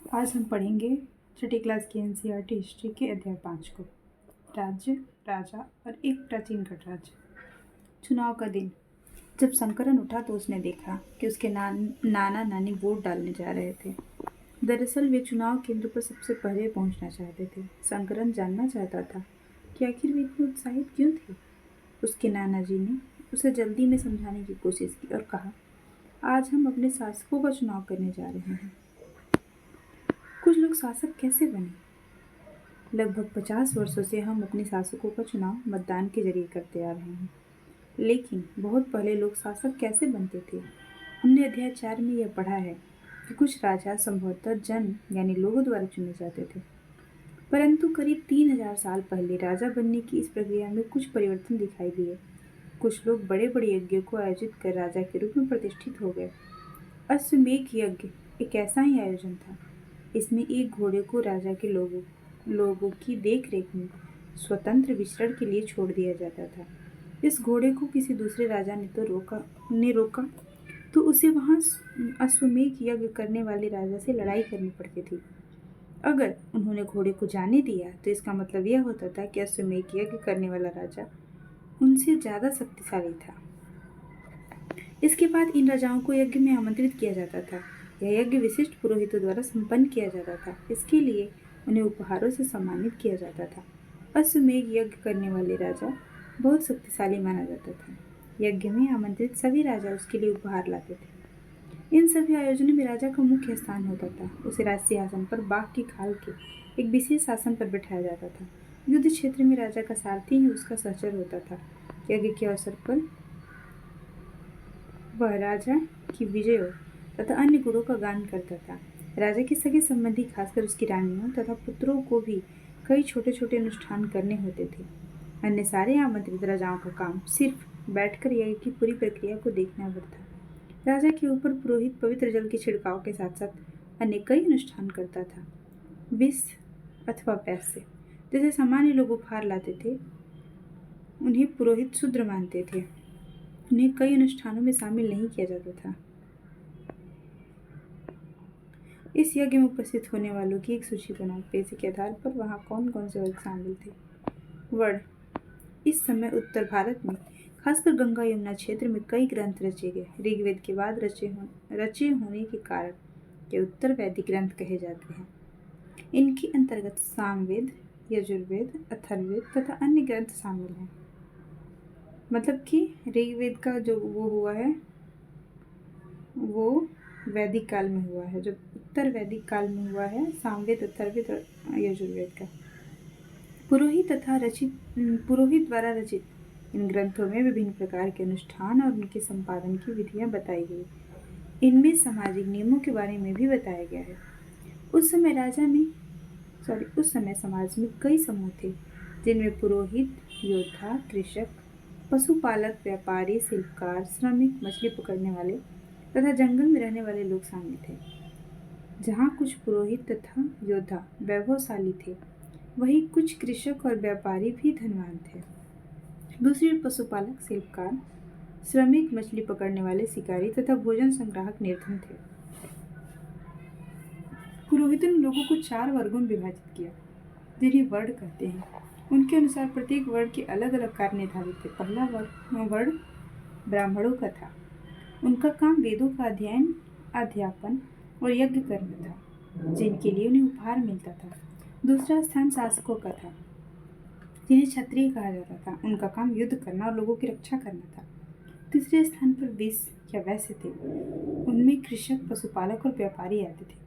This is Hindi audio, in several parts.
आज हम पढ़ेंगे छठी क्लास की एनसीईआरटी हिस्ट्री के अध्याय 5 को। राज्य, राजा और एक प्राचीन गणराज्य। चुनाव का दिन। जब शंकरन उठा तो उसने देखा कि उसके नाना नानी वोट डालने जा रहे थे। दरअसल वे चुनाव केंद्र पर सबसे पहले पहुंचना चाहते थे। शंकरन जानना चाहता था कि आखिर वे इतने उत्साहित क्यों थे। उसके नाना जी ने उसे जल्दी में समझाने की कोशिश की और कहा, आज हम अपने शासकों का चुनाव करने जा रहे हैं। कुछ लोग शासक कैसे बने? लगभग 50 वर्षों से हम अपने शासकों का चुनाव मतदान के जरिए करते आ रहे हैं। लेकिन बहुत पहले लोग शासक कैसे बनते थे? हमने अध्याय 4 में यह पढ़ा है कि कुछ राजा संभवतः जन यानी लोगों द्वारा चुने जाते थे। परंतु करीब 3000 साल पहले राजा बनने की इस प्रक्रिया में कुछ परिवर्तन दिखाई दिए। कुछ लोग बड़े बड़े यज्ञों को आयोजित कर राजा के रूप में प्रतिष्ठित हो गए। अश्वमेध यज्ञ एक ऐसा ही आयोजन था। इसमें एक घोड़े को राजा के लोगों की देखरेख में स्वतंत्र विचरण के लिए छोड़ दिया जाता था। इस घोड़े को किसी दूसरे राजा ने रोका तो उसे वहां अश्वमेध यज्ञ करने वाले राजा से लड़ाई करनी पड़ती थी। अगर उन्होंने घोड़े को जाने दिया तो इसका मतलब यह होता था कि अश्वमेध यज्ञ करने वाला राजा उनसे ज्यादा शक्तिशाली था। इसके बाद इन राजाओं को यज्ञ में आमंत्रित किया जाता था। यह यज्ञ विशिष्ट पुरोहितों द्वारा संपन्न किया जाता था। इसके लिए उन्हें उपहारों से सम्मानित किया जाता था। अश्वमेध यज्ञ करने वाले राजा बहुत शक्तिशाली माना जाता था। यज्ञ में आमंत्रित सभी राजा उसके लिए उपहार लाते थे। इन सभी आयोजनों में राजा का मुख्य स्थान होता था। उसे राज सिंहासन पर बाघ की खाल के एक विशेष आसन पर बैठाया जाता था। युद्ध क्षेत्र में राजा का सारथी ही उसका सहचर होता था। यज्ञ के अवसर पर वह राजा की विजयों तथा अन्य गुणों का गान करता था। राजा के सगे संबंधी, खासकर उसकी रानियों तथा पुत्रों को भी कई छोटे छोटे अनुष्ठान करने होते थे। अन्य सारे आमंत्रित राजाओं का काम सिर्फ बैठकर यज्ञ की पूरी प्रक्रिया को देखना भर था। राजा के ऊपर पुरोहित पवित्र जल के छिड़काव के साथ साथ अन्य कई अनुष्ठान करता था। विष अथवा पैसे जैसे सामान्य लोग उपहार लाते थे, उन्हें पुरोहित शूद्र मानते थे। उन्हें कई अनुष्ठानों में शामिल नहीं किया जाता था। इस यज्ञ में उपस्थित होने वालों की एक सूची बनाओ। पैसे के आधार पर वहाँ कौन कौन से वर्ग शामिल थे। वर्ण। इस समय उत्तर भारत में, खासकर गंगा यमुना क्षेत्र में कई ग्रंथ रचे गए। ऋग्वेद के बाद रचे होने के कारण ये उत्तर वैदिक ग्रंथ कहे जाते हैं। इनके अंतर्गत सामवेद, यजुर्वेद, अथर्ववेद तथा अन्य ग्रंथ शामिल हैं। मतलब कि ऋग्वेद का जो वो हुआ है वो वैदिक काल में हुआ है, जो उत्तर वैदिक काल में हुआ है, सामवेद, अथर्ववेद और यजुर्वेद का। पुरोहित द्वारा रचित इन ग्रंथों में विभिन्न प्रकार के अनुष्ठान और उनके संपादन की विधियां बताई गई। इनमें सामाजिक नियमों के बारे में भी बताया गया है। उस समय समाज में कई समूह थे, जिनमें पुरोहित, योद्धा, कृषक, पशुपालक, व्यापारी, शिल्पकार, श्रमिक, मछली पकड़ने वाले तथा जंगल में रहने वाले लोग शामिल थे। जहाँ कुछ पुरोहित तथा योद्धा वैभवशाली थे, वहीं कुछ कृषक और व्यापारी भी धनवान थे। दूसरी ओर पशुपालक, शिल्पकार, श्रमिक, मछली पकड़ने वाले, शिकारी तथा भोजन संग्राहक निर्धन थे। पुरोहितों ने लोगों को 4 वर्गों में विभाजित किया, जिन्हें वर्ण कहते हैं। उनके अनुसार प्रत्येक वर्ण के अलग अलग कार्य निर्धारित थे। पहला वर्ण ब्राह्मणों का था। उनका काम वेदों का अध्ययन, अध्यापन और यज्ञ करना था, जिनके लिए उन्हें उपहार मिलता था। दूसरा स्थान शासकों का था, जिन्हें क्षत्रिय कहा जाता था। उनका काम युद्ध करना और लोगों की रक्षा करना था। तीसरे स्थान पर वैश्य या वैश्य थे। उनमें कृषक, पशुपालक और व्यापारी आते थे।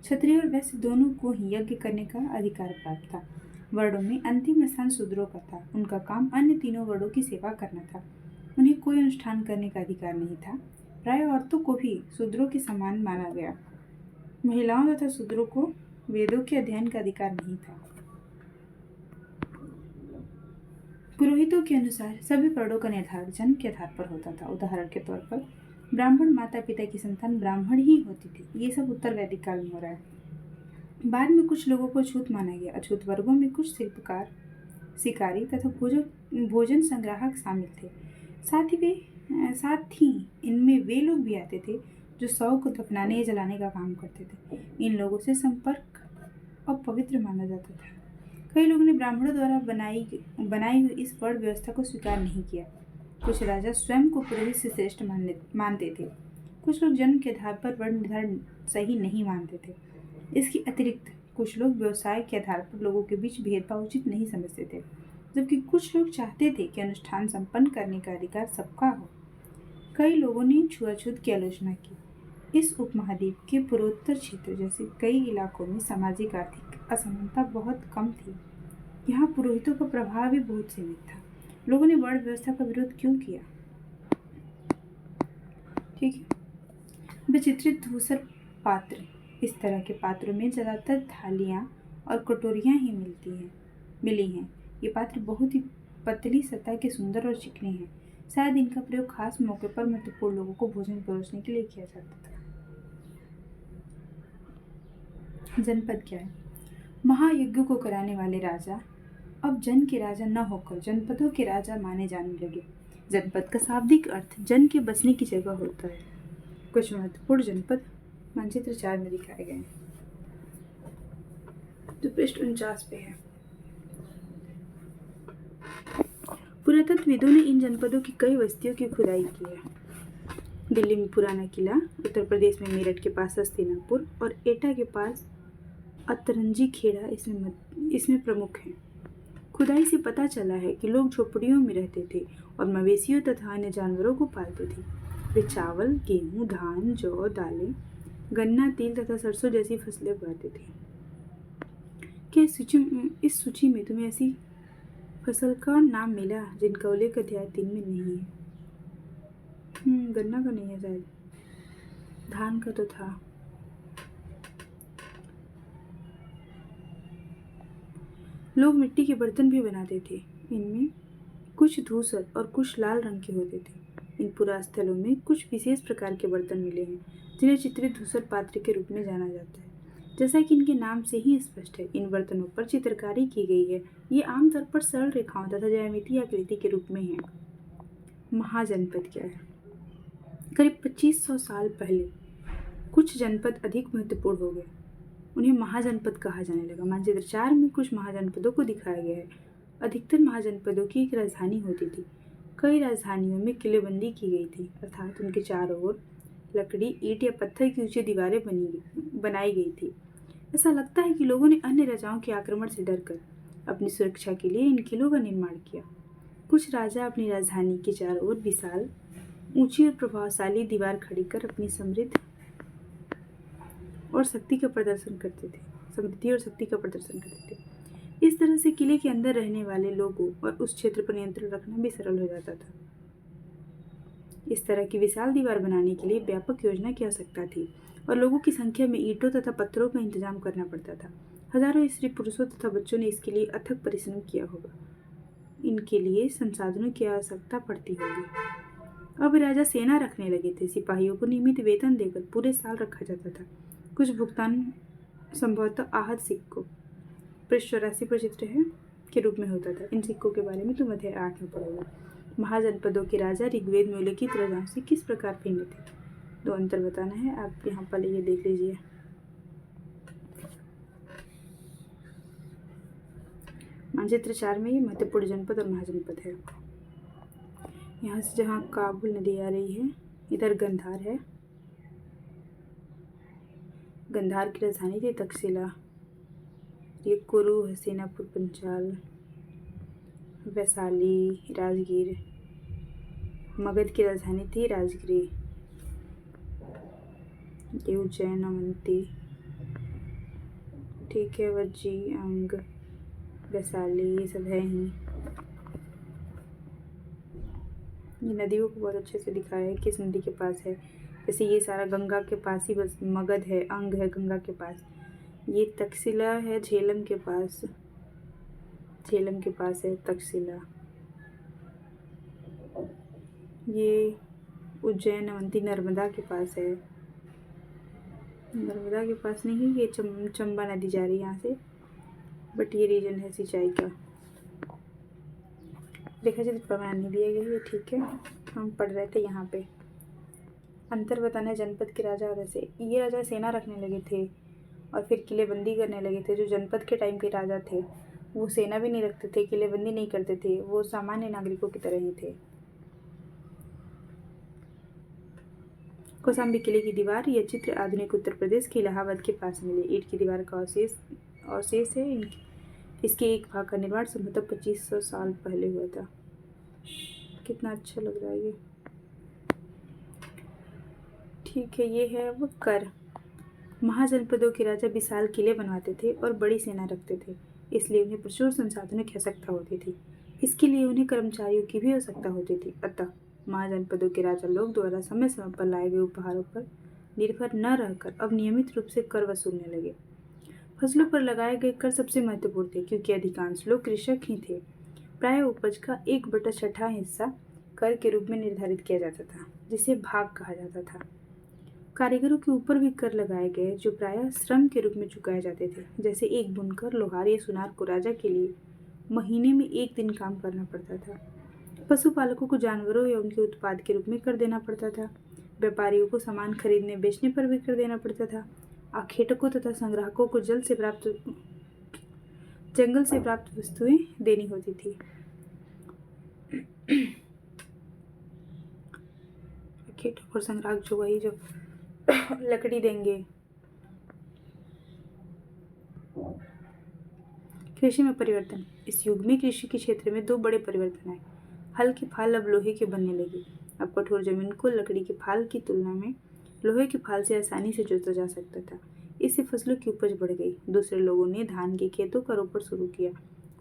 क्षत्रिय और वैश्य दोनों को ही यज्ञ करने का अधिकार प्राप्त था। वर्णों में अंतिम स्थान शूद्रों का था। उनका काम अन्य तीनों वर्णों की सेवा करना था। उन्हें कोई अनुष्ठान करने का अधिकार नहीं था। प्राय औरतों को भी शूद्रों के समान माना गया। महिलाओं तथा शूद्रों को वेदों के अध्ययन का अधिकार नहीं था। पुरोहितों के अनुसार सभी वर्णों का निर्धारण जन्म के आधार पर होता था। उदाहरण के तौर पर ब्राह्मण माता पिता की संतान ब्राह्मण ही होती थी। ये सब उत्तर वैदिक काल में हो रहा है। बाद में कुछ लोगों को अछूत माना गया। अछूत वर्गों में कुछ शिल्पकार, शिकारी तथा भोजन संग्राहक शामिल थे। साथ ही इनमें वे लोग भी आते थे जो शव को दफनाने या जलाने का काम करते थे। इन लोगों से संपर्क अपवित्र माना जाता था। कई लोगों ने ब्राह्मणों द्वारा बनाई हुई इस वर्ण व्यवस्था को स्वीकार नहीं किया। कुछ राजा स्वयं को पुरोहित से श्रेष्ठ मानते थे। कुछ लोग जन्म के आधार पर वर्ण निर्धारण सही नहीं मानते थे। इसके अतिरिक्त कुछ लोग व्यवसाय के आधार पर लोगों के बीच भेदभाव उचित नहीं समझते थे, जबकि कुछ लोग चाहते थे कि अनुष्ठान संपन्न करने का अधिकार सबका हो। कई लोगों ने छुआछूत की आलोचना की। इस उपमहाद्वीप के पूर्वोत्तर क्षेत्र जैसे कई इलाकों में सामाजिक आर्थिक असमानता बहुत कम थी। यहाँ पुरोहितों का प्रभाव भी बहुत सीमित था। लोगों ने वर्ण व्यवस्था का विरोध क्यों किया? ठीक है। विचित्रित धूसर पात्र। इस तरह के पात्रों में ज्यादातर थालियाँ और कटोरियाँ ही मिली हैं। ये पात्र बहुत ही पतली सतह के सुंदर और चिकने हैं। शायद इनका प्रयोग खास मौके पर महत्वपूर्ण लोगों को भोजन परोसने के लिए किया जाता था। जनपद क्या है? महायज्ञ को कराने वाले राजा अब जन के राजा न होकर जनपदों के राजा माने जाने लगे। जनपद का शाब्दिक अर्थ जन के बसने की जगह होता है। कुछ महत्वपूर्ण जनपद मानचित्र 4 में दिखाए गए हैं, जो पृष्ठ 49 पे है। पुरातत्वविदों ने इन जनपदों की कई बस्तियों की खुदाई की है। दिल्ली में पुराना किला, उत्तर प्रदेश में मेरठ के पास हस्तिनापुर और एटा के पास अतरंजी खेड़ा इसमें प्रमुख हैं। खुदाई से पता चला है कि लोग झोपड़ियों में रहते थे और मवेशियों तथा अन्य जानवरों को पालते थे। वे चावल, गेहूं, धान, जौ, दालें, गन्ना, तिल तथा सरसों जैसी फसलें उगाते थे। क्या इस सूची में तुम्हें ऐसी फसल का नाम मिला जिनका उल्लेख अध्याय 3 में नहीं है? गन्ना का नहीं है शायद, धान का तो था। लोग मिट्टी के बर्तन भी बनाते थे। इनमें कुछ धूसर और कुछ लाल रंग के होते थे। इन पुरास्थलों में कुछ विशेष प्रकार के बर्तन मिले हैं जिन्हें चित्रित धूसर पात्र के रूप में जाना जाता है। जैसा कि इनके नाम से ही स्पष्ट है, इन बर्तनों पर चित्रकारी की गई है। ये आमतौर पर सरल रेखाओं तथा ज्यामितीय आकृति के रूप में है। महाजनपद क्या है? करीब 2500 साल पहले कुछ जनपद अधिक महत्वपूर्ण हो गए। उन्हें महाजनपद कहा जाने लगा। मानचित्र 4 में कुछ महाजनपदों को दिखाया गया है। अधिकतर महाजनपदों की एक राजधानी होती थी। कई राजधानियों में किलेबंदी की गई थी, अर्थात उनके चारों ओर लकड़ी, ईंट या पत्थर की ऊंची दीवारें बनाई गई थी। ऐसा लगता है कि लोगों ने अन्य राजाओं के आक्रमण से डरकर अपनी सुरक्षा के लिए इन किलों का निर्माण किया। कुछ राजा अपनी राजधानी के चारों ओर विशाल, ऊंची और प्रभावशाली दीवार खड़ी कर अपनी समृद्धि और शक्ति का प्रदर्शन करते थे। इस तरह से किले के अंदर रहने वाले लोगों और उस क्षेत्र पर नियंत्रण रखना भी सरल हो जाता था। इस तरह की विशाल दीवार बनाने के लिए व्यापक योजना की आवश्यकता थी और लोगों की संख्या में ईंटों तथा पत्थरों का इंतजाम करना पड़ता था। हजारों स्त्री पुरुषों तथा बच्चों ने इसके लिए अथक परिश्रम किया होगा। इनके लिए संसाधनों की आवश्यकता पड़ती होगी। अब राजा सेना रखने लगे थे। सिपाहियों को नियमित वेतन देकर पूरे साल रखा जाता था। कुछ भुगतान संभवतः आहत सिक्कों, पृष्ठ 84 पर चित्र है, के रूप में होता था। इन सिक्कों के बारे में तुम अध्याय 8 में पढ़ोगे। महाजनपदों के राजा ऋग्वेद में उल्लिखित राजाओं से किस प्रकार भिन्न थे? 2 अंतर बताना है। आप यहाँ पर ये देख लीजिए। मानचित्र 4 में ये महत्वपूर्ण जनपद और महाजनपद है। यहाँ से जहाँ काबुल नदी आ रही है, इधर गंधार है। गंधार की राजधानी थी तक्षशिला। ये कुरु, हस्तिनापुर, पंचाल, वैशाली, राजगीर। मगध की राजधानी थी राजगिरी। ये उज्जैन, अवंती, ठीक है, वज्जी, अंग, वैशाली, ये सब है ही। ये नदियों को बहुत अच्छे से दिखाया है किस नदी के पास है। जैसे ये सारा गंगा के पास ही बस मगध है, अंग है गंगा के पास। ये तक्षशिला है झेलम के पास है तक्षशिला। ये उज्जैन, अवंती नर्मदा के पास है। नर्मदा के पास नहीं, ये चंबा नदी जा रही है यहाँ से, बट ये रीजन है सिंचाई का। रेखा चित्र प्रमाण नहीं दिया गया है, ठीक है, हम पढ़ रहे थे यहाँ पे। अंतर बताने जनपद के राजा और ऐसे ये राजा सेना रखने लगे थे और फिर किलेबंदी करने लगे थे। जो जनपद के टाइम के राजा थे वो सेना भी नहीं रखते थे, किलेबंदी नहीं करते थे, वो सामान्य नागरिकों की तरह ही थे। कौशाम्बी किले की दीवार, यह चित्र आधुनिक उत्तर प्रदेश के इलाहाबाद के पास मिले ईंट की दीवार का अवशेष है। इसके एक भाग का निर्माण संभवतः 2500 साल पहले हुआ था। कितना अच्छा लग रहा है ये। ठीक है, ये है अब कर। महाजनपदों के राजा विशाल किले बनवाते थे और बड़ी सेना रखते थे, इसलिए उन्हें प्रचुर संसाधनों की आवश्यकता होती थी। इसके लिए उन्हें कर्मचारियों की भी आवश्यकता होती थी। अतः महाजनपदों के राजा लोग द्वारा समय समय पर लाए गए उपहारों पर निर्भर न रहकर अब नियमित रूप से कर वसूलने लगे। फसलों पर लगाए गए कर सबसे महत्वपूर्ण थे, क्योंकि अधिकांश लोग कृषक ही थे। प्राय उपज का 1/6 हिस्सा कर के रूप में निर्धारित किया जाता था, जिसे भाग कहा जाता था। कारीगरों के ऊपर भी कर लगाए गए, जो प्रायः श्रम के रूप में चुकाए जाते थे। जैसे एक बुनकर, लोहार या सुनार को राजा के लिए महीने में 1 दिन काम करना पड़ता था। पशुपालकों को जानवरों या उनके उत्पाद के रूप में कर देना पड़ता था। व्यापारियों को सामान खरीदने बेचने पर भी कर देना पड़ता था। आखेटकों तथा संग्राहकों को जंगल से प्राप्त वस्तुएं देनी होती थी। आखेटक और संग्राहक जो वही जो लकड़ी देंगे। कृषि में परिवर्तन। इस युग में कृषि के क्षेत्र में 2 बड़े परिवर्तन आए। हल के फाल अब लोहे के बनने लगे। अब कठोर जमीन को लकड़ी के फाल की तुलना में लोहे के फाल से आसानी से जोता जा सकता था। इससे फसलों की उपज बढ़ गई। दूसरे लोगों ने धान के खेतों का रोपण शुरू किया,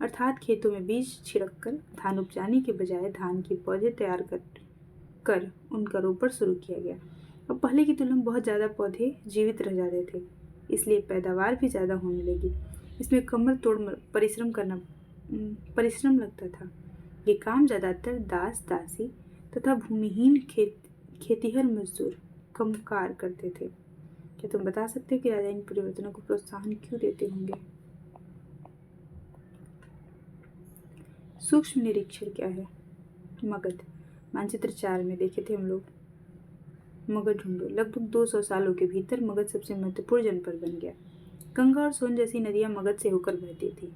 अर्थात खेतों में बीज छिड़ककर धान उपजाने के बजाय धान के पौधे तैयार कर उनका रोपण शुरू किया गया। अब पहले की तुलना में बहुत ज़्यादा पौधे जीवित रह जाते थे, इसलिए पैदावार भी ज़्यादा होने लगी। इसमें कमर तोड़ परिश्रम लगता था। ये काम ज़्यादातर दास दासी तथा भूमिहीन खेतिहर मजदूर कमकार करते थे। क्या तुम बता सकते हो कि राजा इन परिवर्तनों को प्रोत्साहन क्यों देते होंगे? सूक्ष्म निरीक्षण क्या है? मगध। मानचित्र 4 में देखे थे हम लोग। मगध ढूंढो। लगभग 200 सालों के भीतर मगध सबसे महत्वपूर्ण जनपद बन गया। गंगा और सोन जैसी नदियां मगध से होकर बहती थी।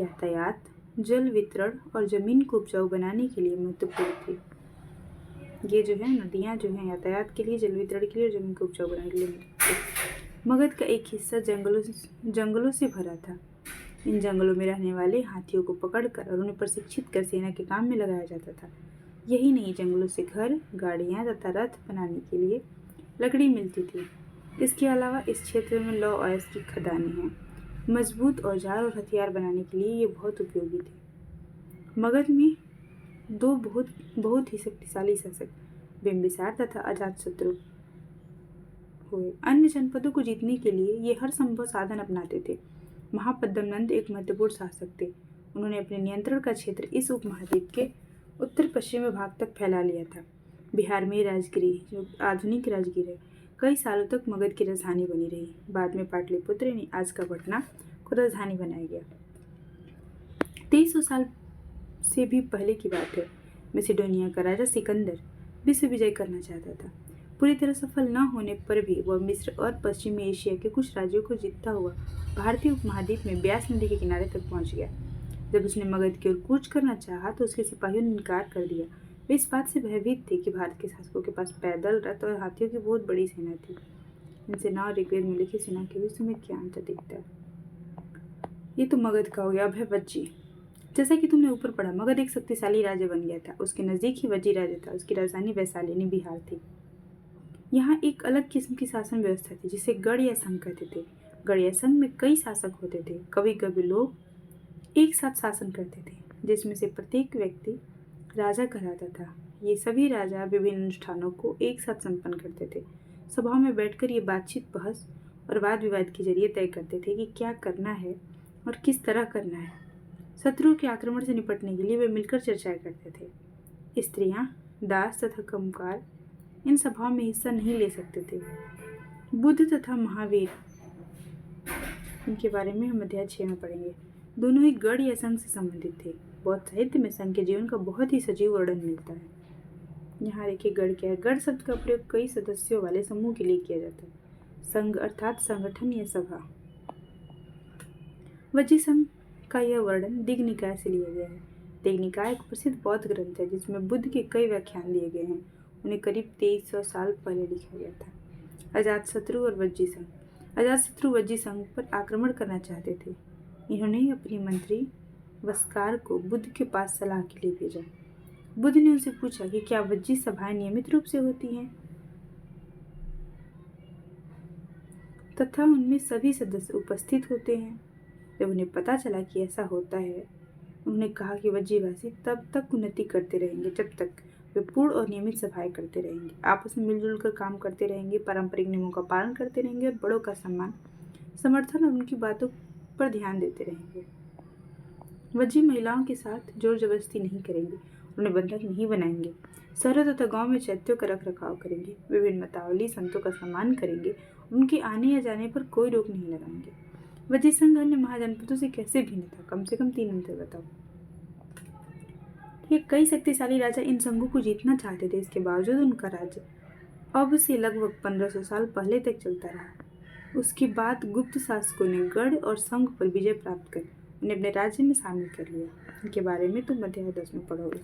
यातायात, जल वितरण और जमीन को उपजाऊ बनाने के लिए महत्वपूर्ण थी। ये जो है नदियां जो हैं यातायात के लिए, जल वितरण के लिए और जमीन को उपजाऊ बनाने के लिए। मगध का एक हिस्सा जंगलों से भरा था। इन जंगलों में रहने वाले हाथियों को पकड़कर और उन्हें प्रशिक्षित कर सेना के काम में लगाया जाता था। यही नहीं, जंगलों से घर, गाड़ियाँ तथा रथ बनाने के लिए लकड़ी मिलती थी। इसके अलावा इस क्षेत्र में लौह अयस्क की खदानें हैं। मजबूत औजार और हथियार बनाने के लिए ये बहुत उपयोगी थे। मगध में 2 बहुत ही शक्तिशाली शासक बिंबिसार तथा अजातशत्रु हुए। अन्य जनपदों को जीतने के लिए ये हर संभव साधन अपनाते थे। महापद्मनंद एक महत्वपूर्ण शासक थे। उन्होंने अपने नियंत्रण का क्षेत्र इस उपमहाद्वीप के उत्तर पश्चिमी भाग तक फैला लिया था। बिहार में राजगिरी, जो आधुनिक राजगीर है, कई सालों तक मगध की राजधानी बनी रही। बाद में पाटलिपुत्र यानी आज का पटना को राजधानी बनाया गया। 2300 साल से भी पहले की बात है। मैसिडोनिया का राजा सिकंदर विश्व विजय करना चाहता था। पूरी तरह सफल न होने पर भी वह मिस्र और पश्चिमी एशिया के कुछ राज्यों को जीतता हुआ भारतीय उपमहाद्वीप में ब्यास नदी के किनारे तक पहुंच गया। जब उसने मगध की ओर कूच करना चाहा तो उसके सिपाहियों ने इनकार कर दिया। वे इस बात से भयभीत थे कि भारत के शासकों के पास पैदल, रथ और हाथियों की बहुत बड़ी सेना थी। इन सेना और ऋग्वेद में लिखी सेना के बीच में क्या अंतर दिखता है? ये तो मगध का हो गया। अब है वज्जी। जैसा कि तुमने ऊपर पढ़ा, मगध एक शक्तिशाली राज्य बन गया था। उसके नजदीक ही वज्जी राज्य था। उसकी राजधानी वैशाली बिहार थी। यहाँ एक अलग किस्म की शासन व्यवस्था थी, जिसे गढ़ या संघ कहते थे। गढ़ या संघ में कई शासक होते थे। कभी कभी लोग एक साथ शासन करते थे, जिसमें से प्रत्येक व्यक्ति राजा कहलाता था। ये सभी राजा विभिन्न अनुष्ठानों को एक साथ संपन्न करते थे। सभाओं में बैठकर ये बातचीत, बहस और वाद विवाद के जरिए तय करते थे कि क्या करना है और किस तरह करना है। शत्रुओं के आक्रमण से निपटने के लिए वे मिलकर चर्चाएं करते थे। स्त्रियां, दास तथा कामगार इन सभाओं में हिस्सा नहीं ले सकते थे। बुद्ध तथा महावीर, इनके बारे में हम अध्याय 6 में पढ़ेंगे। दोनों ही गढ़ या संघ से संबंधित थे। बौद्ध साहित्य में संघ के जीवन का बहुत ही सजीव वर्णन मिलता है। यहाँ देखिए गढ़ क्या है। गढ़ शब्द का प्रयोग कई सदस्यों वाले समूह के लिए किया जाता है। संघ अर्थात संगठन या सभा। वज्जी संघ का यह वर्णन दिग् निकाय से लिया गया है। दिग् निकाय एक प्रसिद्ध बौद्ध ग्रंथ है जिसमें बुद्ध के कई व्याख्यान दिए गए हैं। उन्हें करीब 2300 साल पहले लिखा गया था। अजातशत्रु और वज्जी संघ। अजातशत्रु वज्जी संघ पर आक्रमण करना चाहते थे। इन्होंने अपने मंत्री वस्कार को बुद्ध के पास सलाह के लिए भेजा। बुद्ध ने उनसे पूछा कि क्या वज्जी सभाएं नियमित रूप से होती हैं तथा उनमें सभी सदस्य उपस्थित होते हैं। जब उन्हें पता चला कि ऐसा होता है, उन्होंने कहा कि वज्जीवासी तब तक उन्नति करते रहेंगे जब तक वे पूर्ण और नियमित सभाएं करते रहेंगे, आपस में मिलजुल कर काम करते रहेंगे, पारंपरिक नियमों का पालन करते रहेंगे और बड़ों का सम्मान, समर्थन और उनकी बातों पर ध्यान देते रहेंगे। वज्जी महिलाओं के साथ जोर जबरदस्ती नहीं करेंगे, उन्हें बंधक नहीं बनाएंगे, शहरों तथा गांव में चैत्यों का रख रखाव करेंगे, विभिन्न मतावली संतों का सम्मान करेंगे, उनके आने या जाने पर कोई रोक नहीं लगाएंगे। वज्जी संघ अन्य महाजनपदों से कैसे भिन्न था? कम से कम 3 अंतर बताओ। ये कई शक्तिशाली राजा इन संघों को जीतना चाहते थे। इसके बावजूद उनका राज्य अब से लगभग 1500 साल पहले तक चलता रहा। उसके बाद गुप्त शासकों ने गढ़ और संघ पर विजय प्राप्त कर उन्हें अपने राज्य में शामिल कर लिया। इनके बारे में तुम अध्याय 10 में पढ़ोगे।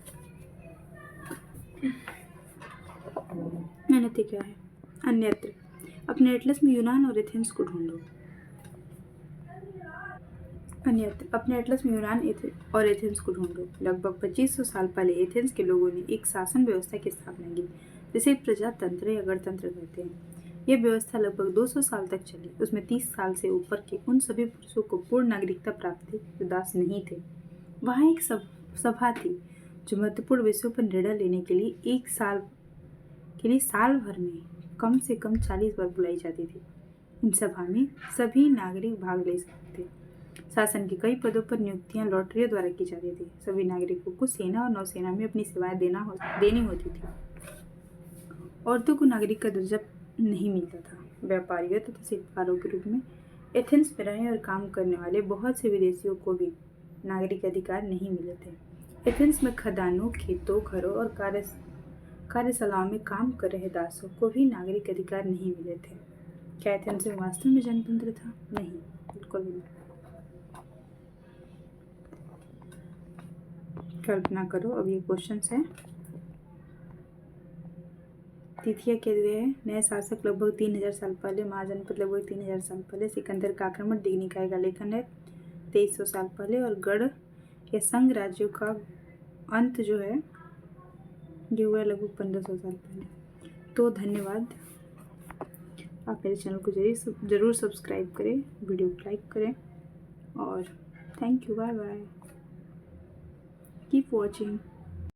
अन्यत्र क्या है? अन्यत्र अपने एटलस में यूनान और एथेंस को ढूंढो। अन्यत्र अपने एटलस में यूनान और एथेंस को ढूंढो। लगभग 2500 साल पहले एथेंस के लोगों ने एक शासन व्यवस्था की स्थापना की जिसे प्रजातंत्र या गणतंत्र कहते हैं। यह व्यवस्था लगभग 200 साल तक चली। उसमें 30 साल से ऊपर के उन सभी पुरुषों को पूर्ण नागरिकता प्राप्त थी जो दास नहीं थे। वहाँ एक सभा थी जो महत्वपूर्ण विषयों पर निर्णय लेने के लिए साल भर में कम से कम 40 बार बुलाई जाती थी। इन सभा में सभी नागरिक भाग ले सकते थे। शासन के कई पदों पर नियुक्तियां लॉटरियों द्वारा की जाती थी। सभी नागरिकों को सेना और नौसेना में अपनी सेवाएं देनी होती थी। औरतों को नागरिक का दर्जा नहीं मिलता था। व्यापारियों तथा शिल्पकारों के रूप में एथेंस में रहने और काम करने वाले बहुत से विदेशियों को भी नागरिक अधिकार नहीं मिले थे। एथेंस में खदानों, खेतों, घरों और कार्यशालाओं में काम कर रहे दासों को भी नागरिक अधिकार नहीं मिले थे। क्या एथेंस में वास्तव में जनतंत्र था? नहीं, बिल्कुल नहीं। कल्पना करो। अब ये क्वेश्चन है। तिथियां क्या दिए हैं? नए शासक लगभग 3000 साल पहले, महाजनपद लगभग 3000 साल पहले, सिकंदर का आक्रमण, दिग् निकाय का लेखन है 2300 साल पहले, और गढ़ या संघ राज्यों का अंत जो है ये हुआ लगभग 1500 साल पहले। तो धन्यवाद। आप मेरे चैनल को जरूर सब्सक्राइब करें, वीडियो को लाइक करें और thank you. Bye bye. Keep watching.